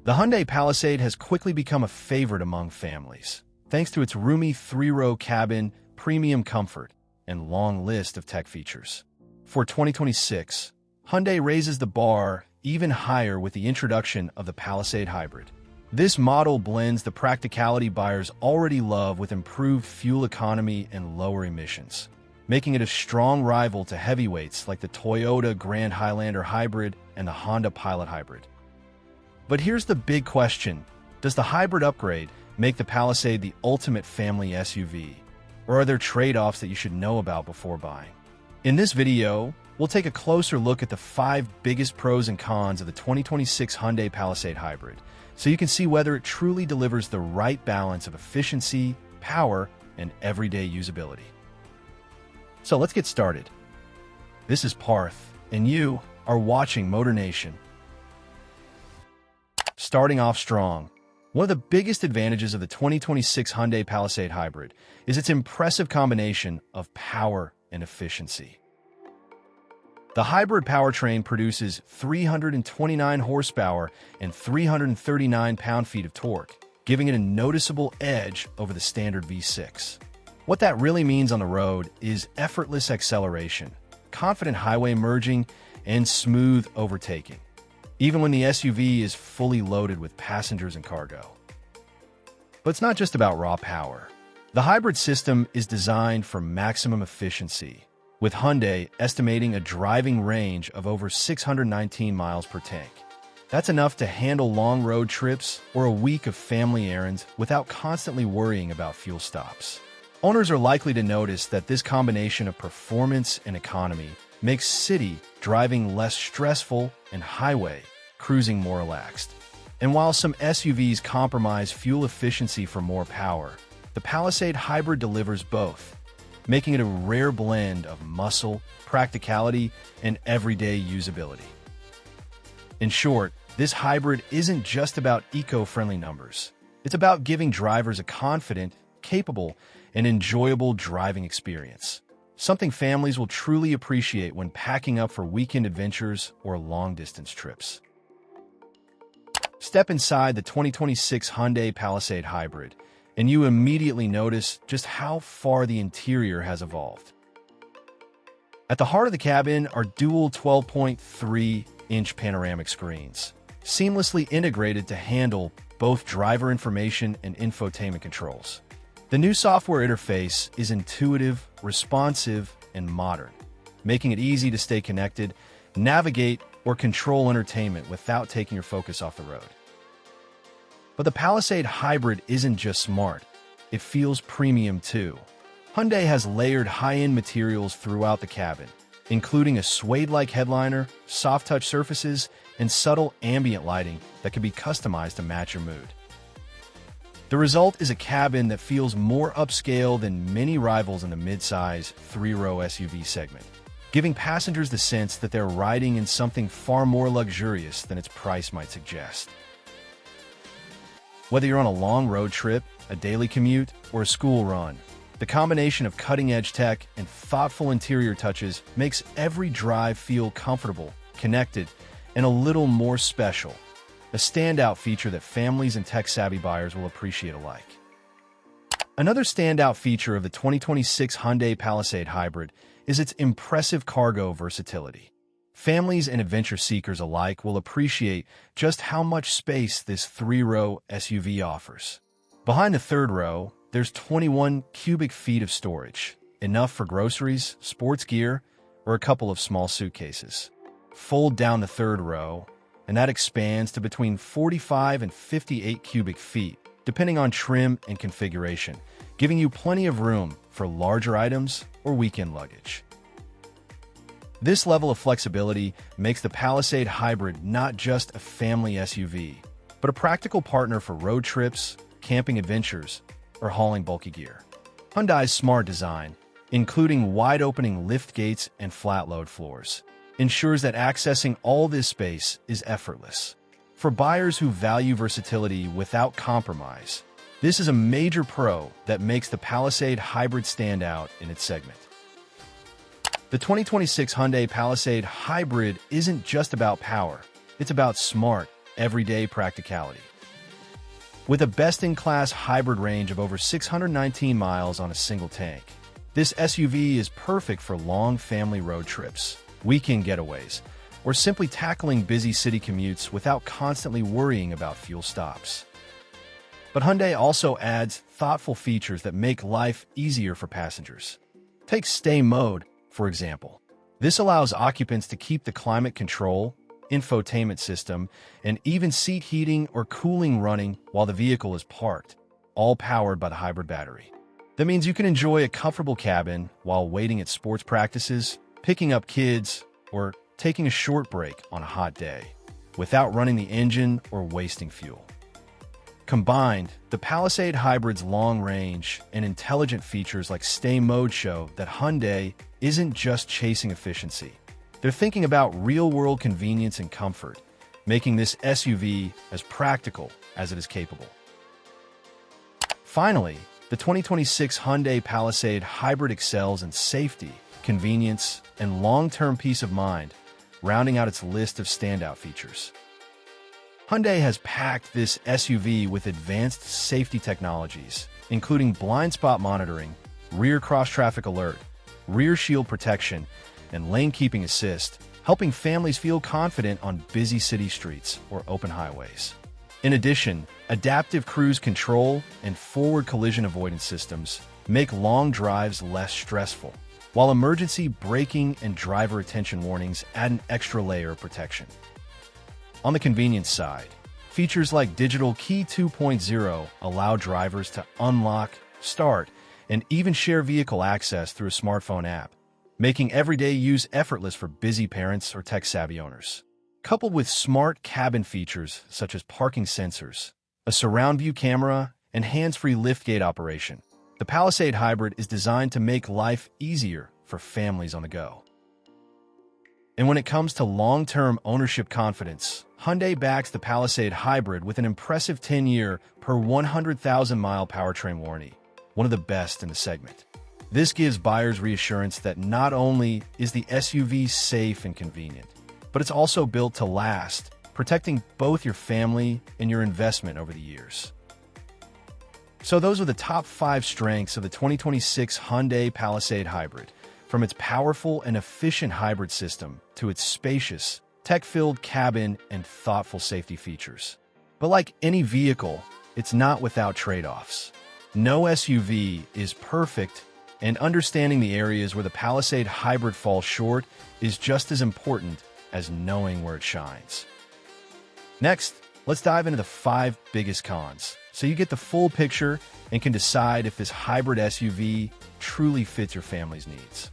The Hyundai Palisade has quickly become a favorite among families, thanks to its roomy three-row cabin, premium comfort, and long list of tech features. For 2026, Hyundai raises the bar even higher with the introduction of the Palisade Hybrid. This model blends the practicality buyers already love with improved fuel economy and lower emissions, making it a strong rival to heavyweights like the Toyota Grand Highlander Hybrid and the Honda Pilot Hybrid. But here's the big question. Does the hybrid upgrade make the Palisade the ultimate family SUV? Or are there trade-offs that you should know about before buying? In this video, we'll take a closer look at the 5 biggest pros and cons of the 2026 Hyundai Palisade Hybrid, so you can see whether it truly delivers the right balance of efficiency, power, and everyday usability. So let's get started. This is Parth, and you are watching MotorNation. Starting off strong, one of the biggest advantages of the 2026 Hyundai Palisade Hybrid is its impressive combination of power and efficiency. The hybrid powertrain produces 329 horsepower and 339 pound-feet of torque, giving it a noticeable edge over the standard V6. What that really means on the road is effortless acceleration, confident highway merging, and smooth overtaking, even when the SUV is fully loaded with passengers and cargo. But it's not just about raw power. The hybrid system is designed for maximum efficiency, with Hyundai estimating a driving range of over 619 miles per tank. That's enough to handle long road trips or a week of family errands without constantly worrying about fuel stops. Owners are likely to notice that this combination of performance and economy makes city driving less stressful and highway cruising more relaxed. And while some SUVs compromise fuel efficiency for more power, the Palisade Hybrid delivers both, making it a rare blend of muscle, practicality, and everyday usability. In short, this hybrid isn't just about eco-friendly numbers. It's about giving drivers a confident, capable, and enjoyable driving experience, something families will truly appreciate when packing up for weekend adventures or long-distance trips. Step inside the 2026 Hyundai Palisade Hybrid, and you immediately notice just how far the interior has evolved. At the heart of the cabin are dual 12.3-inch panoramic screens, seamlessly integrated to handle both driver information and infotainment controls. The new software interface is intuitive, responsive, and modern, making it easy to stay connected, navigate, or control entertainment without taking your focus off the road. But the Palisade Hybrid isn't just smart, it feels premium too. Hyundai has layered high-end materials throughout the cabin, including a suede-like headliner, soft-touch surfaces, and subtle ambient lighting that can be customized to match your mood. The result is a cabin that feels more upscale than many rivals in the mid-size, three-row SUV segment, giving passengers the sense that they're riding in something far more luxurious than its price might suggest. Whether you're on a long road trip, a daily commute, or a school run, the combination of cutting-edge tech and thoughtful interior touches makes every drive feel comfortable, connected, and a little more special, a standout feature that families and tech-savvy buyers will appreciate alike. Another standout feature of the 2026 Hyundai Palisade Hybrid is its impressive cargo versatility. Families and adventure seekers alike will appreciate just how much space this three-row SUV offers. Behind the third row, there's 21 cubic feet of storage, enough for groceries, sports gear, or a couple of small suitcases. Fold down the third row, and that expands to between 45 and 58 cubic feet, depending on trim and configuration, giving you plenty of room for larger items or weekend luggage. This level of flexibility makes the Palisade Hybrid not just a family SUV, but a practical partner for road trips, camping adventures, or hauling bulky gear. Hyundai's smart design, including wide-opening lift gates and flat-load floors, ensures that accessing all this space is effortless. For buyers who value versatility without compromise, this is a major pro that makes the Palisade Hybrid stand out in its segment. The 2026 Hyundai Palisade Hybrid isn't just about power, it's about smart, everyday practicality. With a best-in-class hybrid range of over 619 miles on a single tank, this SUV is perfect for long family road trips, weekend getaways, or simply tackling busy city commutes without constantly worrying about fuel stops. But Hyundai also adds thoughtful features that make life easier for passengers. Take Stay Mode, for example. This allows occupants to keep the climate control, infotainment system, and even seat heating or cooling running while the vehicle is parked, all powered by the hybrid battery. That means you can enjoy a comfortable cabin while waiting at sports practices, picking up kids, or taking a short break on a hot day, without running the engine or wasting fuel. Combined, the Palisade Hybrid's long range and intelligent features like Stay Mode show that Hyundai isn't just chasing efficiency. They're thinking about real-world convenience and comfort, making this SUV as practical as it is capable. Finally, the 2026 Hyundai Palisade Hybrid excels in safety, convenience, and long-term peace of mind, rounding out its list of standout features. Hyundai has packed this SUV with advanced safety technologies, including blind spot monitoring, rear cross-traffic alert, rear shield protection, and lane-keeping assist, helping families feel confident on busy city streets or open highways. In addition, adaptive cruise control and forward collision avoidance systems make long drives less stressful, while emergency braking and driver attention warnings add an extra layer of protection. On the convenience side, features like Digital Key 2.0 allow drivers to unlock, start, and even share vehicle access through a smartphone app, making everyday use effortless for busy parents or tech-savvy owners. Coupled with smart cabin features such as parking sensors, a surround view camera, and hands-free liftgate operation, the Palisade Hybrid is designed to make life easier for families on the go. And when it comes to long-term ownership confidence, Hyundai backs the Palisade Hybrid with an impressive 10-year per 100,000-mile powertrain warranty, one of the best in the segment. This gives buyers reassurance that not only is the SUV safe and convenient, but it's also built to last, protecting both your family and your investment over the years. So those are the top 5 strengths of the 2026 Hyundai Palisade Hybrid, from its powerful and efficient hybrid system to its spacious, tech-filled cabin and thoughtful safety features. But like any vehicle, it's not without trade-offs. No SUV is perfect, and understanding the areas where the Palisade Hybrid falls short is just as important as knowing where it shines. Next, let's dive into the 5 biggest cons, so you get the full picture and can decide if this hybrid SUV truly fits your family's needs.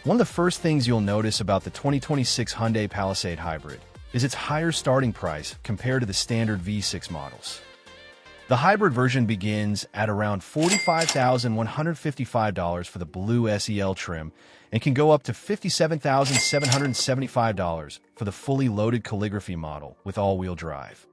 One of the first things you'll notice about the 2026 Hyundai Palisade Hybrid is its higher starting price compared to the standard V6 models. The hybrid version begins at around $45,155 for the Blue SEL trim and can go up to $57,775 for the fully loaded calligraphy model with all-wheel drive.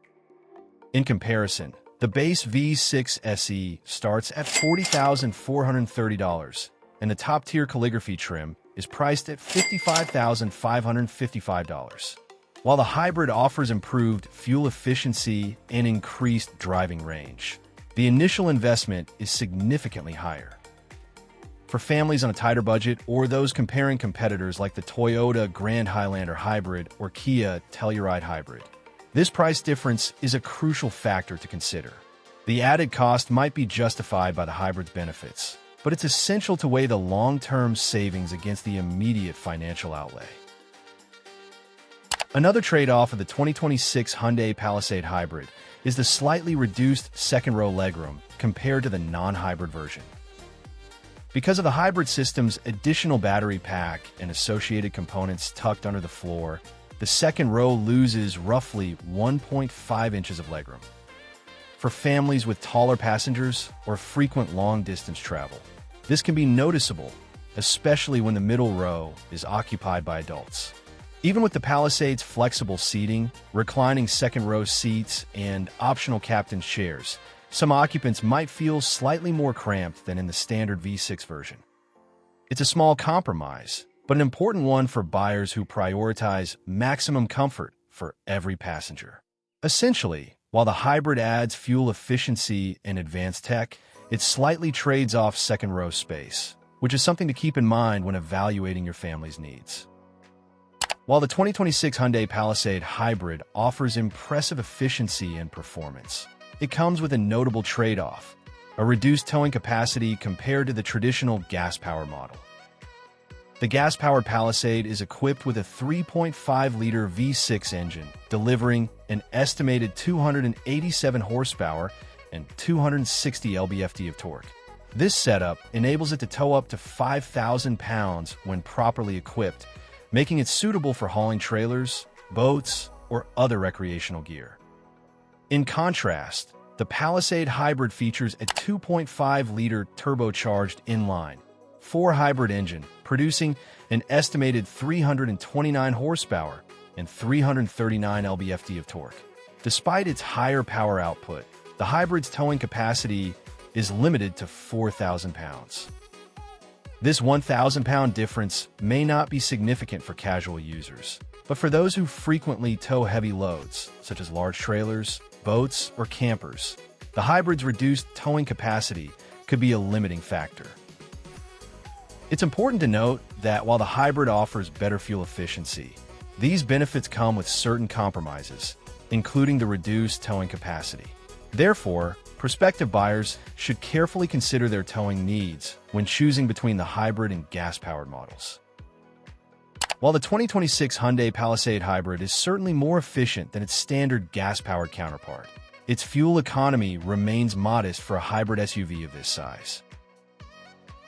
In comparison, the base V6 SE starts at $40,430, and the top-tier calligraphy trim is priced at $55,555. While the hybrid offers improved fuel efficiency and increased driving range, the initial investment is significantly higher. For families on a tighter budget or those comparing competitors like the Toyota Grand Highlander Hybrid or Kia Telluride Hybrid, this price difference is a crucial factor to consider. The added cost might be justified by the hybrid's benefits, but it's essential to weigh the long-term savings against the immediate financial outlay. Another trade-off of the 2026 Hyundai Palisade Hybrid is the slightly reduced second-row legroom compared to the non-hybrid version. Because of the hybrid system's additional battery pack and associated components tucked under the floor, the second row loses roughly 1.5 inches of legroom. For families with taller passengers or frequent long-distance travel, this can be noticeable, especially when the middle row is occupied by adults. Even with the Palisade's flexible seating, reclining second-row seats, and optional captain's chairs, some occupants might feel slightly more cramped than in the standard V6 version. It's a small compromise, but an important one for buyers who prioritize maximum comfort for every passenger. Essentially, while the hybrid adds fuel efficiency and advanced tech, it slightly trades off second-row space, which is something to keep in mind when evaluating your family's needs. While the 2026 Hyundai Palisade Hybrid offers impressive efficiency and performance, it comes with a notable trade-off: a reduced towing capacity compared to the traditional gas-powered model. The gas-powered Palisade is equipped with a 3.5-liter V6 engine, delivering an estimated 287 horsepower and 260 lb-ft of torque. This setup enables it to tow up to 5,000 pounds when properly equipped, making it suitable for hauling trailers, boats, or other recreational gear. In contrast, the Palisade Hybrid features a 2.5-liter turbocharged inline-4 hybrid engine, producing an estimated 329 horsepower and 339 lb-ft of torque. Despite its higher power output, the hybrid's towing capacity is limited to 4,000 pounds. This 1,000-pound difference may not be significant for casual users, but for those who frequently tow heavy loads, such as large trailers, boats, or campers, the hybrid's reduced towing capacity could be a limiting factor. It's important to note that while the hybrid offers better fuel efficiency, these benefits come with certain compromises, including the reduced towing capacity. Therefore, prospective buyers should carefully consider their towing needs when choosing between the hybrid and gas-powered models. While the 2026 Hyundai Palisade Hybrid is certainly more efficient than its standard gas-powered counterpart, its fuel economy remains modest for a hybrid SUV of this size.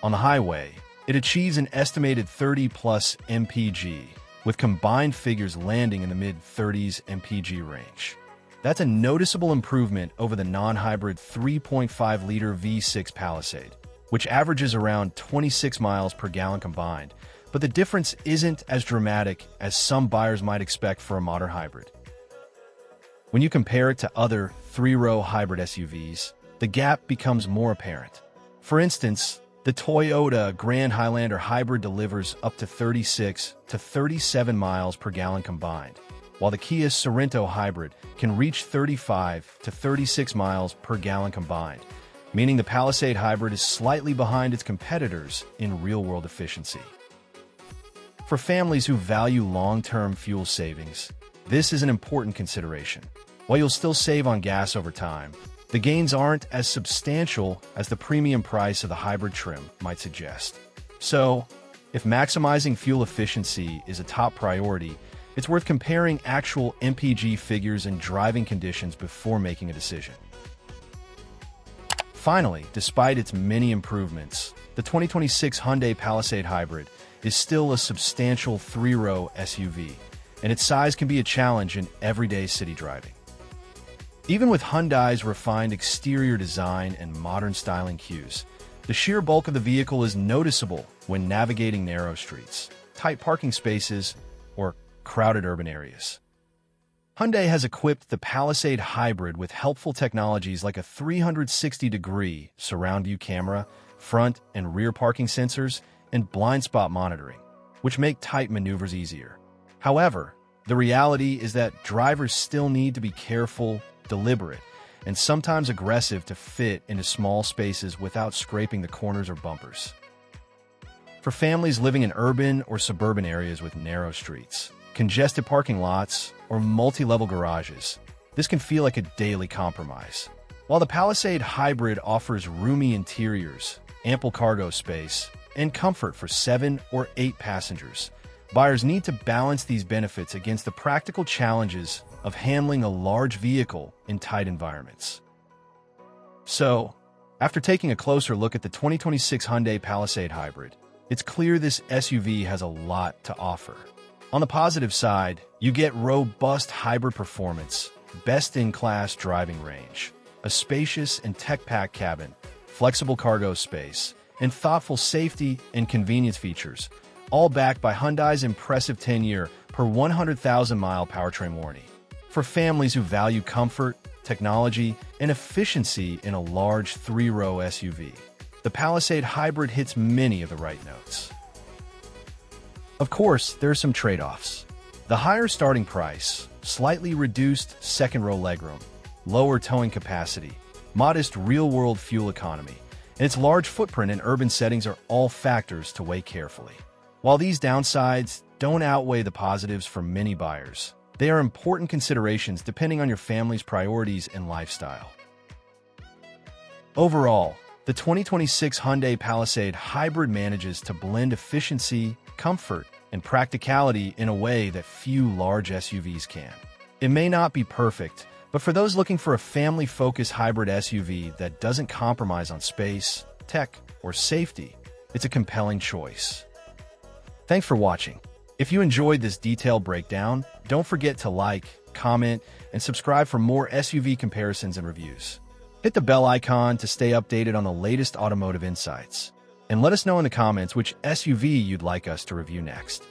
On the highway, it achieves an estimated 30-plus mpg, with combined figures landing in the mid-30s mpg range. That's a noticeable improvement over the non-hybrid 3.5-liter V6 Palisade, which averages around 26 miles per gallon combined, but the difference isn't as dramatic as some buyers might expect for a modern hybrid. When you compare it to other three-row hybrid SUVs, the gap becomes more apparent. For instance, the Toyota Grand Highlander Hybrid delivers up to 36 to 37 miles per gallon combined, while the Kia Sorento Hybrid can reach 35 to 36 miles per gallon combined, meaning the Palisade Hybrid is slightly behind its competitors in real-world efficiency. For families who value long-term fuel savings, this is an important consideration. While you'll still save on gas over time, the gains aren't as substantial as the premium price of the hybrid trim might suggest. So, if maximizing fuel efficiency is a top priority, it's worth comparing actual MPG figures and driving conditions before making a decision. Finally, despite its many improvements, the 2026 Hyundai Palisade Hybrid is still a substantial three-row SUV, and its size can be a challenge in everyday city driving. Even with Hyundai's refined exterior design and modern styling cues, the sheer bulk of the vehicle is noticeable when navigating narrow streets, tight parking spaces, or crowded urban areas. Hyundai has equipped the Palisade Hybrid with helpful technologies like a 360-degree surround view camera, front and rear parking sensors, and blind spot monitoring, which make tight maneuvers easier. However, the reality is that drivers still need to be careful, deliberate, and sometimes aggressive to fit into small spaces without scraping the corners or bumpers. For families living in urban or suburban areas with narrow streets, congested parking lots, or multi-level garages, this can feel like a daily compromise. While the Palisade Hybrid offers roomy interiors, ample cargo space, and comfort for 7 or 8 passengers, buyers need to balance these benefits against the practical challenges of handling a large vehicle in tight environments. So, after taking a closer look at the 2026 Hyundai Palisade Hybrid, it's clear this SUV has a lot to offer. On the positive side, you get robust hybrid performance, best-in-class driving range, a spacious and tech-packed cabin, flexible cargo space, and thoughtful safety and convenience features, all backed by Hyundai's impressive 10-year per 100,000-mile powertrain warranty. For families who value comfort, technology, and efficiency in a large three-row SUV, the Palisade Hybrid hits many of the right notes. Of course, there are some trade-offs. The higher starting price, slightly reduced second-row legroom, lower towing capacity, modest real-world fuel economy, and its large footprint in urban settings are all factors to weigh carefully. While these downsides don't outweigh the positives for many buyers, they are important considerations depending on your family's priorities and lifestyle. Overall, the 2026 Hyundai Palisade Hybrid manages to blend efficiency, comfort, and practicality in a way that few large SUVs can. It may not be perfect, but for those looking for a family-focused hybrid SUV that doesn't compromise on space, tech, or safety, it's a compelling choice. Thanks for watching. If you enjoyed this detailed breakdown, don't forget to like, comment, and subscribe for more SUV comparisons and reviews. Hit the bell icon to stay updated on the latest automotive insights. And let us know in the comments which SUV you'd like us to review next.